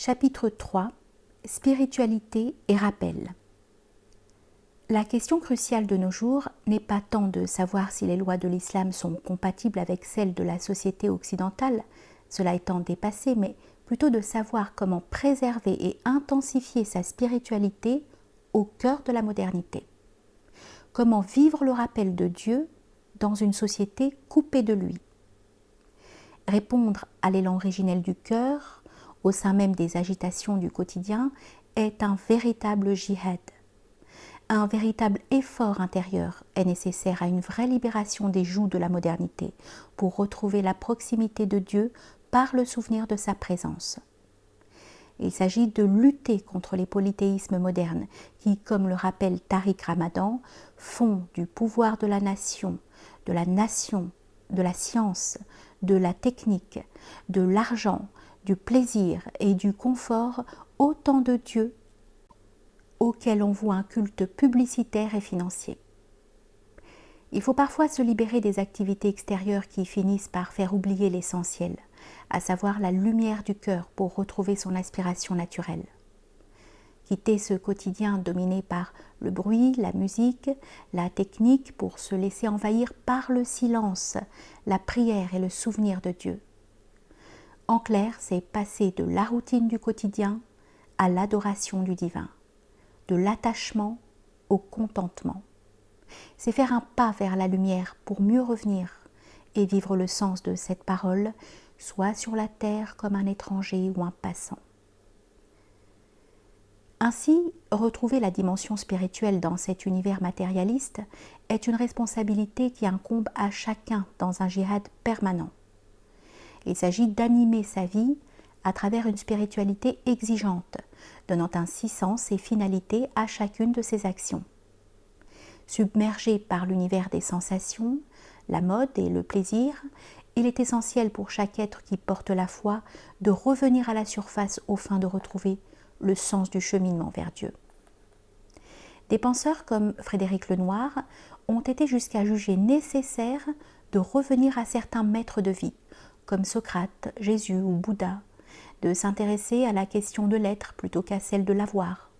Chapitre 3 Spiritualité et rappel. La question cruciale de nos jours n'est pas tant de savoir si les lois de l'islam sont compatibles avec celles de la société occidentale, cela étant dépassé, mais plutôt de savoir comment préserver et intensifier sa spiritualité au cœur de la modernité. Comment vivre le rappel de Dieu dans une société coupée de lui. Répondre à l'élan originel du cœur, au sein même des agitations du quotidien, est un véritable jihad. Un véritable effort intérieur est nécessaire à une vraie libération des jougs de la modernité pour retrouver la proximité de Dieu par le souvenir de sa présence. Il s'agit de lutter contre les polythéismes modernes qui, comme le rappelle Tariq Ramadan, font du pouvoir de la nation, de la science, de la technique, de l'argent, du plaisir et du confort autant de dieux auxquels on voue un culte publicitaire et financier. Il faut parfois se libérer des activités extérieures qui finissent par faire oublier l'essentiel, à savoir la lumière du cœur pour retrouver son aspiration naturelle. Quitter ce quotidien dominé par le bruit, la musique, la technique pour se laisser envahir par le silence, la prière et le souvenir de Dieu. En clair, c'est passer de la routine du quotidien à l'adoration du divin, de l'attachement au contentement. C'est faire un pas vers la lumière pour mieux revenir et vivre le sens de cette parole, soit sur la terre comme un étranger ou un passant. Ainsi, retrouver la dimension spirituelle dans cet univers matérialiste est une responsabilité qui incombe à chacun dans un djihad permanent. Il s'agit d'animer sa vie à travers une spiritualité exigeante, donnant ainsi sens et finalité à chacune de ses actions. Submergé par l'univers des sensations, la mode et le plaisir, il est essentiel pour chaque être qui porte la foi de revenir à la surface aux fins de retrouver le sens du cheminement vers Dieu. Des penseurs comme Frédéric Lenoir ont été jusqu'à juger nécessaire de revenir à certains maîtres de vie, comme Socrate, Jésus ou Bouddha, de s'intéresser à la question de l'être plutôt qu'à celle de l'avoir.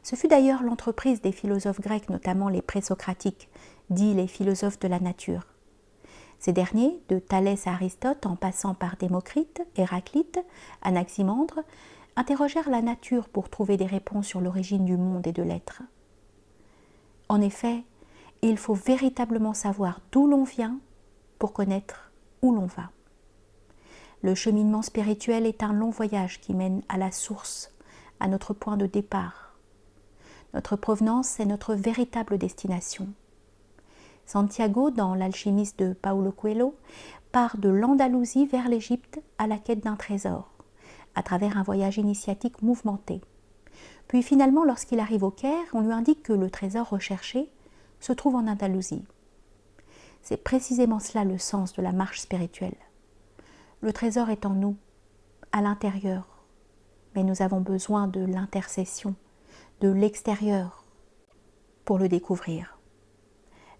Ce fut d'ailleurs l'entreprise des philosophes grecs, notamment les présocratiques, dits les philosophes de la nature. Ces derniers, de Thalès à Aristote en passant par Démocrite, Héraclite, Anaximandre, interrogèrent la nature pour trouver des réponses sur l'origine du monde et de l'être. En effet, il faut véritablement savoir d'où l'on vient pour connaître où l'on va. Le cheminement spirituel est un long voyage qui mène à la source, à notre point de départ. Notre provenance est notre véritable destination. Santiago, dans L'Alchimiste de Paulo Coelho, part de l'Andalousie vers l'Égypte à la quête d'un trésor, à travers un voyage initiatique mouvementé. Puis finalement, lorsqu'il arrive au Caire, on lui indique que le trésor recherché se trouve en Andalousie. C'est précisément cela le sens de la marche spirituelle. Le trésor est en nous, à l'intérieur, mais nous avons besoin de l'intercession, de l'extérieur, pour le découvrir.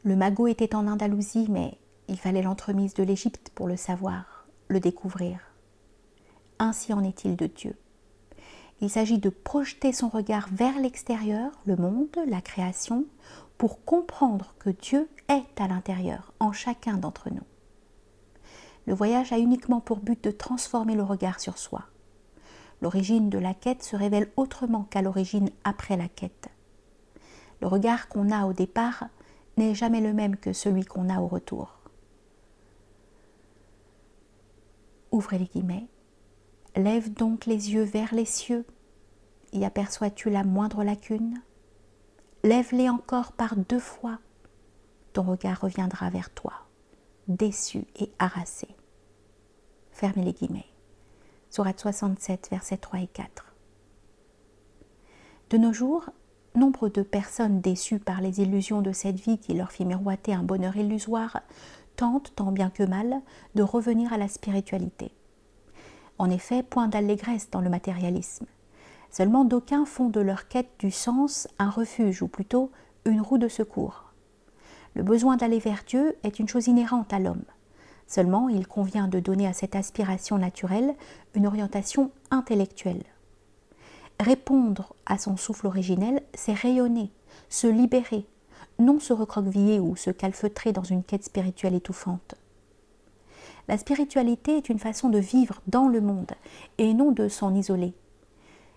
Le magot était en Andalousie, mais il fallait l'entremise de l'Égypte pour le savoir, le découvrir. Ainsi en est-il de Dieu. Il s'agit de projeter son regard vers l'extérieur, le monde, la création, pour comprendre que Dieu est à l'intérieur, en chacun d'entre nous. Le voyage a uniquement pour but de transformer le regard sur soi. L'origine de la quête se révèle autrement qu'à l'origine après la quête. Le regard qu'on a au départ n'est jamais le même que celui qu'on a au retour. Ouvrez les guillemets. Lève donc les yeux vers les cieux. Y aperçois-tu la moindre lacune? Lève-les encore par 2 fois. Ton regard reviendra vers toi, déçu et harassé. Fermez les guillemets. Sourate 67, versets 3 et 4. De nos jours, nombre de personnes déçues par les illusions de cette vie qui leur fit miroiter un bonheur illusoire tentent, tant bien que mal, de revenir à la spiritualité. En effet, point d'allégresse dans le matérialisme. Seulement d'aucuns font de leur quête du sens un refuge, ou plutôt une roue de secours. Le besoin d'aller vers Dieu est une chose inhérente à l'homme. Seulement, il convient de donner à cette aspiration naturelle une orientation intellectuelle. Répondre à son souffle originel, c'est rayonner, se libérer, non se recroqueviller ou se calfeutrer dans une quête spirituelle étouffante. La spiritualité est une façon de vivre dans le monde et non de s'en isoler.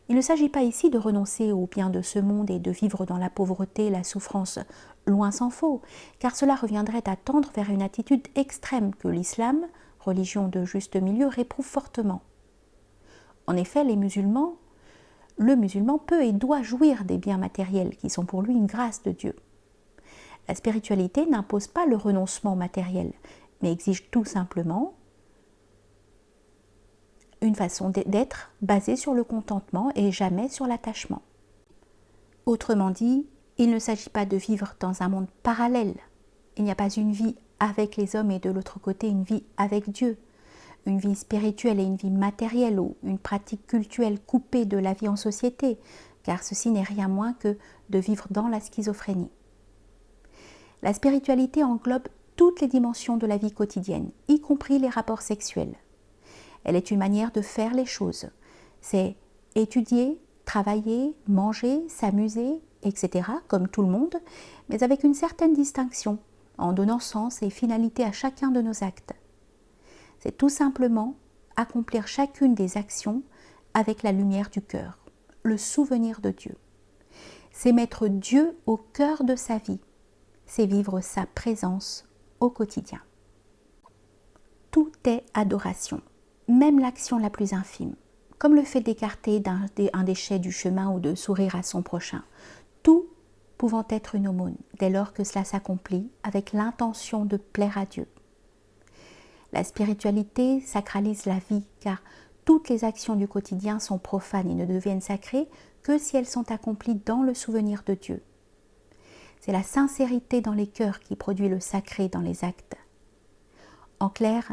Il ne s'agit pas ici de renoncer aux biens de ce monde et de vivre dans la pauvreté et la souffrance, loin s'en faut, car cela reviendrait à tendre vers une attitude extrême que l'islam, religion de juste milieu, réprouve fortement. En effet, le musulman peut et doit jouir des biens matériels qui sont pour lui une grâce de Dieu. La spiritualité n'impose pas le renoncement matériel, mais exige tout simplement une façon d'être basée sur le contentement et jamais sur l'attachement. Autrement dit, il ne s'agit pas de vivre dans un monde parallèle. Il n'y a pas une vie avec les hommes et de l'autre côté une vie avec Dieu, une vie spirituelle et une vie matérielle ou une pratique cultuelle coupée de la vie en société, car ceci n'est rien moins que de vivre dans la schizophrénie. La spiritualité englobe toutes les dimensions de la vie quotidienne, y compris les rapports sexuels. Elle est une manière de faire les choses. C'est étudier, travailler, manger, s'amuser, etc., comme tout le monde, mais avec une certaine distinction, en donnant sens et finalité à chacun de nos actes. C'est tout simplement accomplir chacune des actions avec la lumière du cœur, le souvenir de Dieu. C'est mettre Dieu au cœur de sa vie, c'est vivre sa présence au quotidien. Tout est adoration. Même l'action la plus infime, comme le fait d'écarter un déchet du chemin ou de sourire à son prochain, tout pouvant être une aumône dès lors que cela s'accomplit avec l'intention de plaire à Dieu. La spiritualité sacralise la vie car toutes les actions du quotidien sont profanes et ne deviennent sacrées que si elles sont accomplies dans le souvenir de Dieu. C'est la sincérité dans les cœurs qui produit le sacré dans les actes. En clair,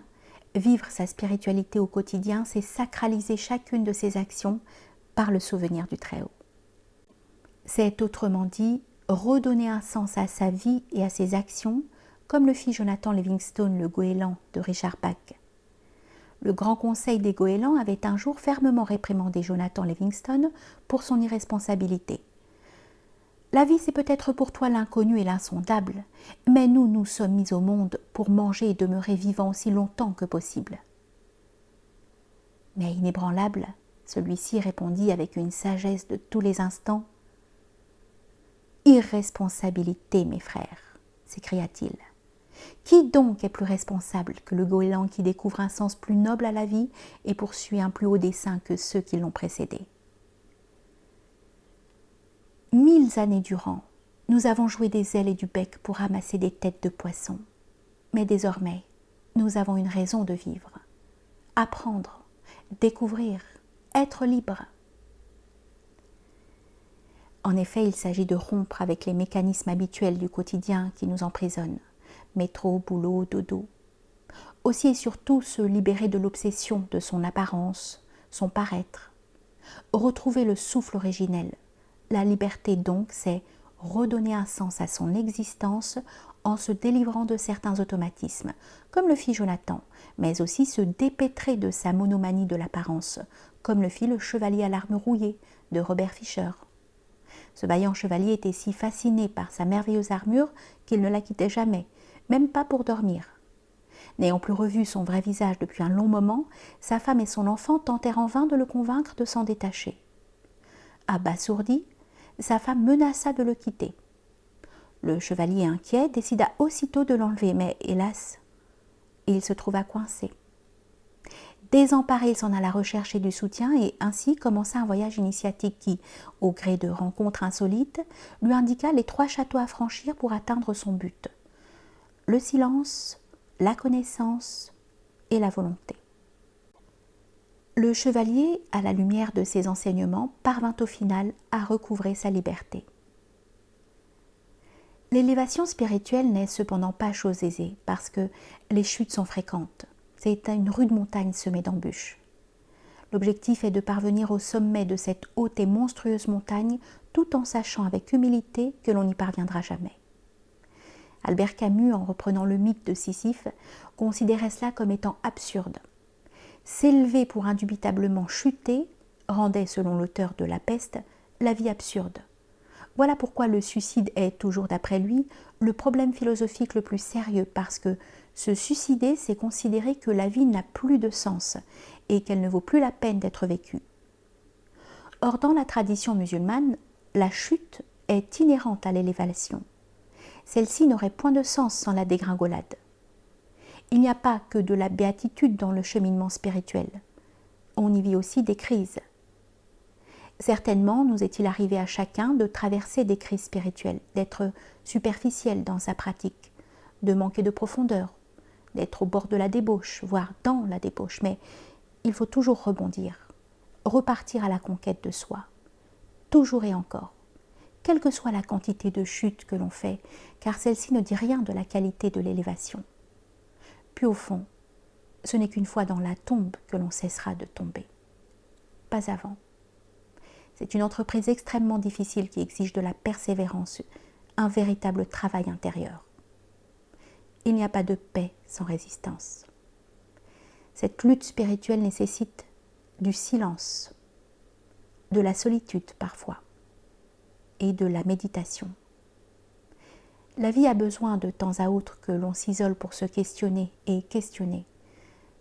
vivre sa spiritualité au quotidien, c'est sacraliser chacune de ses actions par le souvenir du Très-Haut. C'est autrement dit redonner un sens à sa vie et à ses actions, comme le fit Jonathan Livingstone, le goéland de Richard Bach. Le Grand Conseil des goélands avait un jour fermement réprimandé Jonathan Livingstone pour son irresponsabilité. La vie, c'est peut-être pour toi l'inconnu et l'insondable, mais nous sommes mis au monde pour manger et demeurer vivants aussi longtemps que possible. Mais inébranlable, celui-ci répondit avec une sagesse de tous les instants. Irresponsabilité, mes frères, s'écria-t-il. Qui donc est plus responsable que le goéland qui découvre un sens plus noble à la vie et poursuit un plus haut dessein que ceux qui l'ont précédé ? 1000 années durant, nous avons joué des ailes et du bec pour ramasser des têtes de poissons. Mais désormais, nous avons une raison de vivre. Apprendre, découvrir, être libre. En effet, il s'agit de rompre avec les mécanismes habituels du quotidien qui nous emprisonnent. Métro, boulot, dodo. Aussi et surtout se libérer de l'obsession de son apparence, son paraître. Retrouver le souffle originel. La liberté donc, c'est redonner un sens à son existence en se délivrant de certains automatismes, comme le fit Jonathan, mais aussi se dépêtrer de sa monomanie de l'apparence, comme le fit le chevalier à l'arme rouillée de Robert Fischer. Ce vaillant chevalier était si fasciné par sa merveilleuse armure qu'il ne la quittait jamais, même pas pour dormir. N'ayant plus revu son vrai visage depuis un long moment, sa femme et son enfant tentèrent en vain de le convaincre de s'en détacher. Abasourdi, sa femme menaça de le quitter. Le chevalier inquiet décida aussitôt de l'enlever, mais hélas, il se trouva coincé. Désemparé, il s'en alla rechercher du soutien et ainsi commença un voyage initiatique qui, au gré de rencontres insolites, lui indiqua les 3 châteaux à franchir pour atteindre son but. Le silence, la connaissance et la volonté. Le chevalier, à la lumière de ses enseignements, parvint au final à recouvrer sa liberté. L'élévation spirituelle n'est cependant pas chose aisée, parce que les chutes sont fréquentes. C'est une rude montagne semée d'embûches. L'objectif est de parvenir au sommet de cette haute et monstrueuse montagne, tout en sachant avec humilité que l'on n'y parviendra jamais. Albert Camus, en reprenant le mythe de Sisyphe, considérait cela comme étant absurde. S'élever pour indubitablement chuter, rendait, selon l'auteur de La Peste, la vie absurde. Voilà pourquoi le suicide est, toujours d'après lui, le problème philosophique le plus sérieux, parce que se suicider, c'est considérer que la vie n'a plus de sens et qu'elle ne vaut plus la peine d'être vécue. Or, dans la tradition musulmane, la chute est inhérente à l'élévation. Celle-ci n'aurait point de sens sans la dégringolade. Il n'y a pas que de la béatitude dans le cheminement spirituel. On y vit aussi des crises. Certainement nous est-il arrivé à chacun de traverser des crises spirituelles, d'être superficiel dans sa pratique, de manquer de profondeur, d'être au bord de la débauche, voire dans la débauche, mais il faut toujours rebondir, repartir à la conquête de soi, toujours et encore, quelle que soit la quantité de chutes que l'on fait, car celle-ci ne dit rien de la qualité de l'élévation. Puis au fond, ce n'est qu'une fois dans la tombe que l'on cessera de tomber, pas avant. C'est une entreprise extrêmement difficile qui exige de la persévérance, un véritable travail intérieur. Il n'y a pas de paix sans résistance. Cette lutte spirituelle nécessite du silence, de la solitude parfois, et de la méditation. La vie a besoin de temps à autre que l'on s'isole pour se questionner et questionner,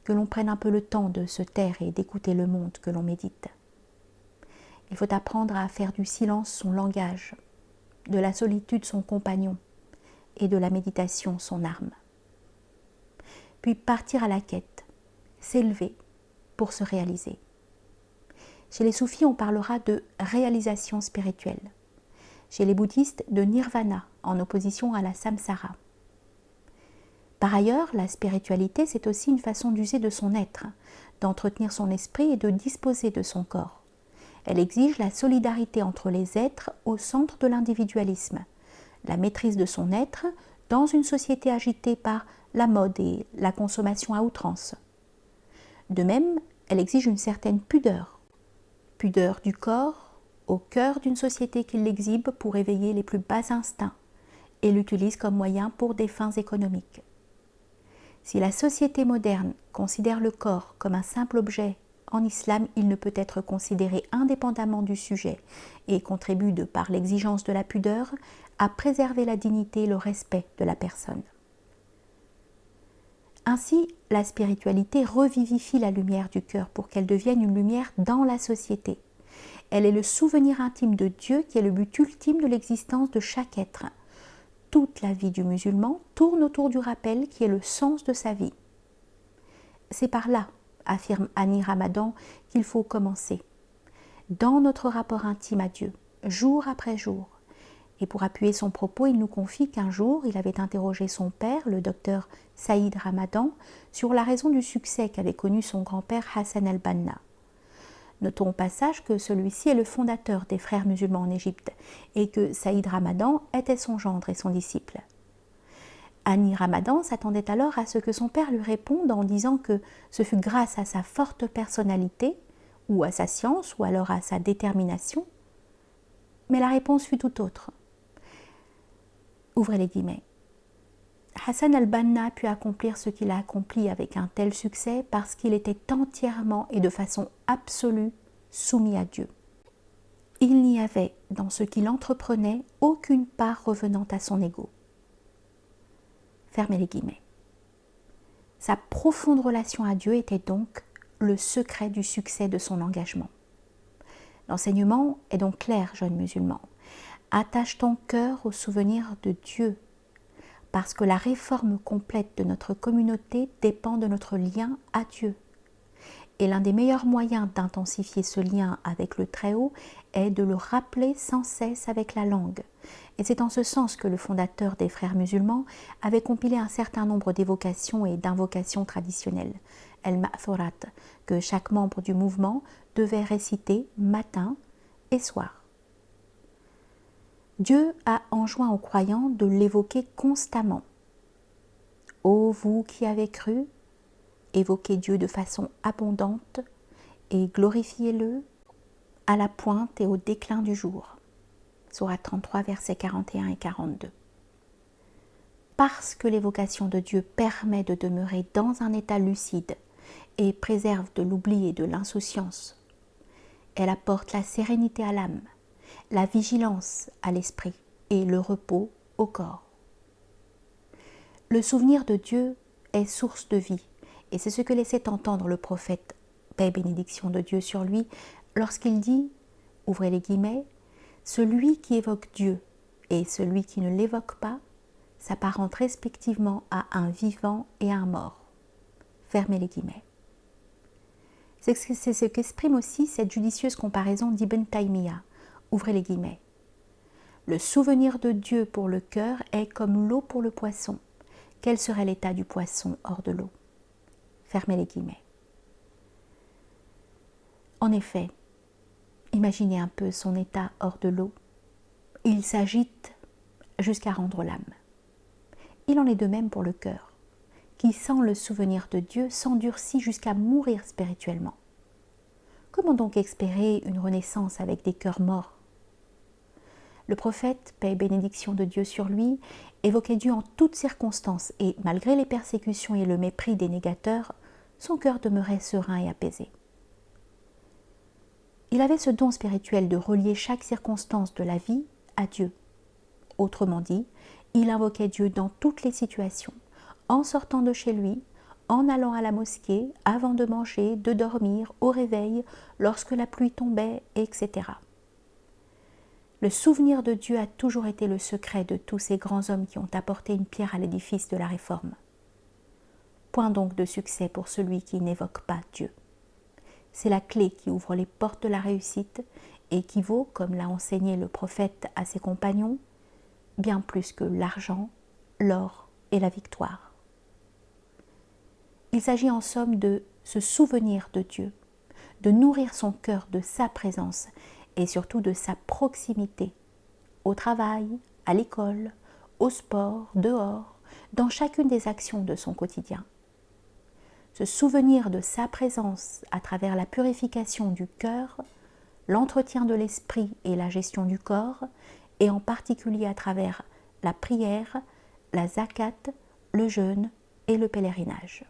que l'on prenne un peu le temps de se taire et d'écouter le monde que l'on médite. Il faut apprendre à faire du silence son langage, de la solitude son compagnon et de la méditation son arme. Puis partir à la quête, s'élever pour se réaliser. Chez les soufis, on parlera de réalisation spirituelle. Chez les bouddhistes, de nirvana, en opposition à la samsara. Par ailleurs, la spiritualité, c'est aussi une façon d'user de son être, d'entretenir son esprit et de disposer de son corps. Elle exige la solidarité entre les êtres au centre de l'individualisme, la maîtrise de son être dans une société agitée par la mode et la consommation à outrance. De même, elle exige une certaine pudeur du corps au cœur d'une société qui l'exhibe pour éveiller les plus bas instincts et l'utilise comme moyen pour des fins économiques. Si la société moderne considère le corps comme un simple objet, en islam, il ne peut être considéré indépendamment du sujet et contribue, de par l'exigence de la pudeur, à préserver la dignité et le respect de la personne. Ainsi, la spiritualité revivifie la lumière du cœur pour qu'elle devienne une lumière dans la société. Elle est le souvenir intime de Dieu qui est le but ultime de l'existence de chaque être. Toute la vie du musulman tourne autour du rappel qui est le sens de sa vie. C'est par là, affirme Annie Ramadan, qu'il faut commencer. Dans notre rapport intime à Dieu, jour après jour. Et pour appuyer son propos, il nous confie qu'un jour, il avait interrogé son père, le docteur Saïd Ramadan, sur la raison du succès qu'avait connu son grand-père Hassan al-Banna. Notons au passage que celui-ci est le fondateur des frères musulmans en Égypte et que Saïd Ramadan était son gendre et son disciple. Annie Ramadan s'attendait alors à ce que son père lui réponde en disant que ce fut grâce à sa forte personnalité, ou à sa science, ou alors à sa détermination. Mais la réponse fut tout autre. Ouvrez les guillemets. Hassan al-Banna put accomplir ce qu'il a accompli avec un tel succès parce qu'il était entièrement et de façon absolue soumis à Dieu. Il n'y avait dans ce qu'il entreprenait aucune part revenant à son ego. Fermez les guillemets. Sa profonde relation à Dieu était donc le secret du succès de son engagement. L'enseignement est donc clair, jeune musulman. Attache ton cœur au souvenir de Dieu, parce que la réforme complète de notre communauté dépend de notre lien à Dieu. Et l'un des meilleurs moyens d'intensifier ce lien avec le Très-Haut est de le rappeler sans cesse avec la langue. Et c'est en ce sens que le fondateur des frères musulmans avait compilé un certain nombre d'évocations et d'invocations traditionnelles, el-Ma'thurat, que chaque membre du mouvement devait réciter matin et soir. Dieu a enjoint aux croyants de l'évoquer constamment. Ô vous qui avez cru, évoquez Dieu de façon abondante et glorifiez-le à la pointe et au déclin du jour. Sourate 33, versets 41 et 42. Parce que l'évocation de Dieu permet de demeurer dans un état lucide et préserve de l'oubli et de l'insouciance, Elle apporte la sérénité à l'âme, la vigilance à l'esprit et le repos au corps. Le souvenir de Dieu est source de vie, et c'est ce que laissait entendre le prophète, paix et bénédiction de Dieu sur lui, lorsqu'il dit, ouvrez les guillemets, « Celui qui évoque Dieu et celui qui ne l'évoque pas s'apparentent respectivement à un vivant et à un mort. » Fermez les guillemets. C'est ce qu'exprime aussi cette judicieuse comparaison d'Ibn Taymiyyah, ouvrez les guillemets. Le souvenir de Dieu pour le cœur est comme l'eau pour le poisson. Quel serait l'état du poisson hors de l'eau? Fermez les guillemets. En effet, imaginez un peu son état hors de l'eau. Il s'agite jusqu'à rendre l'âme. Il en est de même pour le cœur, qui sans le souvenir de Dieu s'endurcit jusqu'à mourir spirituellement. Comment donc espérer une renaissance avec des cœurs morts? Le prophète, paix et bénédiction de Dieu sur lui, évoquait Dieu en toutes circonstances et, malgré les persécutions et le mépris des négateurs, son cœur demeurait serein et apaisé. Il avait ce don spirituel de relier chaque circonstance de la vie à Dieu. Autrement dit, il invoquait Dieu dans toutes les situations, en sortant de chez lui, en allant à la mosquée, avant de manger, de dormir, au réveil, lorsque la pluie tombait, etc. Le souvenir de Dieu a toujours été le secret de tous ces grands hommes qui ont apporté une pierre à l'édifice de la Réforme. Point donc de succès pour celui qui n'évoque pas Dieu. C'est la clé qui ouvre les portes de la réussite et qui vaut, comme l'a enseigné le prophète à ses compagnons, bien plus que l'argent, l'or et la victoire. Il s'agit en somme de se souvenir de Dieu, de nourrir son cœur de sa présence et surtout de sa proximité, au travail, à l'école, au sport, dehors, dans chacune des actions de son quotidien. Se souvenir de sa présence à travers la purification du cœur, l'entretien de l'esprit et la gestion du corps, et en particulier à travers la prière, la zakat, le jeûne et le pèlerinage.